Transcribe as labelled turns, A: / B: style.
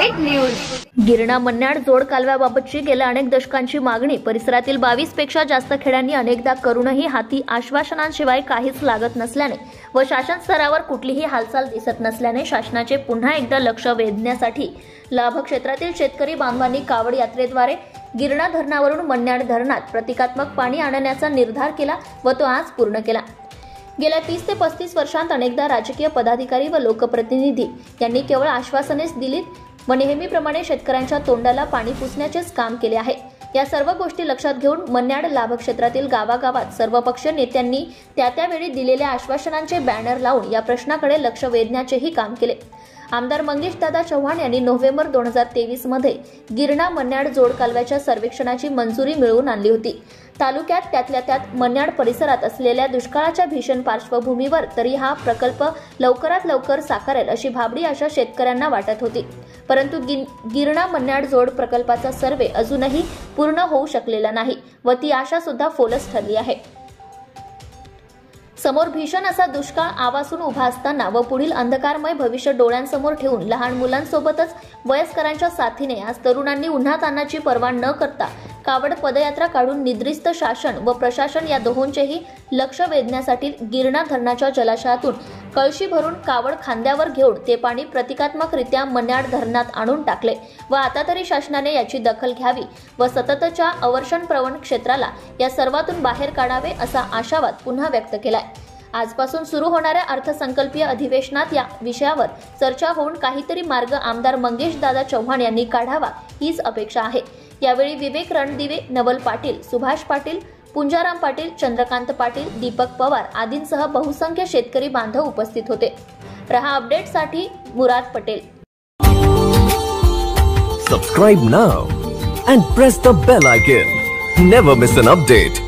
A: Fake news. Girna Manyad जोड कालव्याबाबतची गेल्या अनेक दशकांची मागणी परिसरातील 22 पेक्षा जास्त खेड्यांनी अनेकदा करूनही हाती आश्वासनांशिवाय काहीच लागत नसल्याने व शासन स्तरावर कुठलीही हालचाल दिसत नसल्याने शासनाचे पुन्हा एकदा लक्ष वेधण्यासाठी लाभ क्षेत्रातील शेतकरी बांधवांनी कावड यात्रेद्वारे गिरणा धरणावरून मन्याड धरणात प्रतिकात्मक पाणी आणण्याचा निर्धार केला व तो आज पूर्ण केला। गेल्या 30 ते 35 वर्षांत अनेकदा राजकीय पदाधिकारी व लोकप्रतिनिधी यांनी केवळ आश्वासनेच दिलीत व नेहमीप्रमाणे शेतकऱ्यांच्या तोंडाला पाणी पुसण्याचेच काम केले आहे। या सर्व गोष्टी लक्षात घेऊन मन्याड लाभ क्षेत्रातील गावागावात सर्वपक्षीय नेत्यांनी त्यावेळी दिलेल्या आश्वासनांचे बॅनर लावून या प्रश्नाकडे लक्ष वेधण्याचेही काम केले। आमदार मंगेशदादा चव्हाण यांनी नोव्हेंबर 2023 मध्ये गिरणा मन्याड जोड कालव्याच्या सर्वेक्षणाची मंजुरी मिळवून आणली होती। तालुक्यात त्यातल्या त्यात मन्याड परिसरात असलेल्या दुष्काळाच्या भीषण पार्श्वभूमीवर तरी हा प्रकल्प लवकरात लवकर साकारेल अशी भाबडी आशा शेतकऱ्यांना वाटत होती। परंतु गिरणा मन्याड जोड प्रकल्पाचा सर्वे अजूनही पूर्ण होऊ शकलेला नाही व ती आशा सुद्धा फोलच ठरली आहे। समोर भीषण असा दुष्काळ आवासून उभा असताना व पुढील अंधकारमय भविष्य डोळ्यांसमोर ठेवून लहान मुलांसोबतच वयस्करांच्या साथीने आज तरुणांनी उन्हातान्हाची पर्वा न करता कावड पदयात्रा काढून निद्रिस्त शासन व प्रशासन या दोहोंचेही लक्ष वेधण्यासाठी गिरणा धरणाच्या जलाशयातून कळशी भरून कावड खांद्यावर घेऊन ते पाणी प्रतिकात्मकरित्या मन्याड धरणात आणून टाकले व आता तरी शासनाने याची दखल घ्यावी व सततच्या अवर्षण प्रवण क्षेत्राला या सर्वातून बाहेर काढावे असा आशावाद पुन्हा व्यक्त केलाय। आजपासून सुरू होणाऱ्या अर्थसंकल्पीय अधिवेशनात या विषयावर चर्चा होऊन काहीतरी मार्ग आमदार मंगेशदादा चव्हाण यांनी काढावा हीच अपेक्षा आहे। यावेळी विवेक रणदिवे, नवल पाटील, सुभाष पाटील, पुंजाराम पाटील, चंद्रकांत पाटील, दीपक पवार आदींसह बहुसंख्य शेतकरी बांधव उपस्थित होते। रहा अपडेटसाठी मुराद Patel.
B: Subscribe now and press the bell icon. Never miss an update.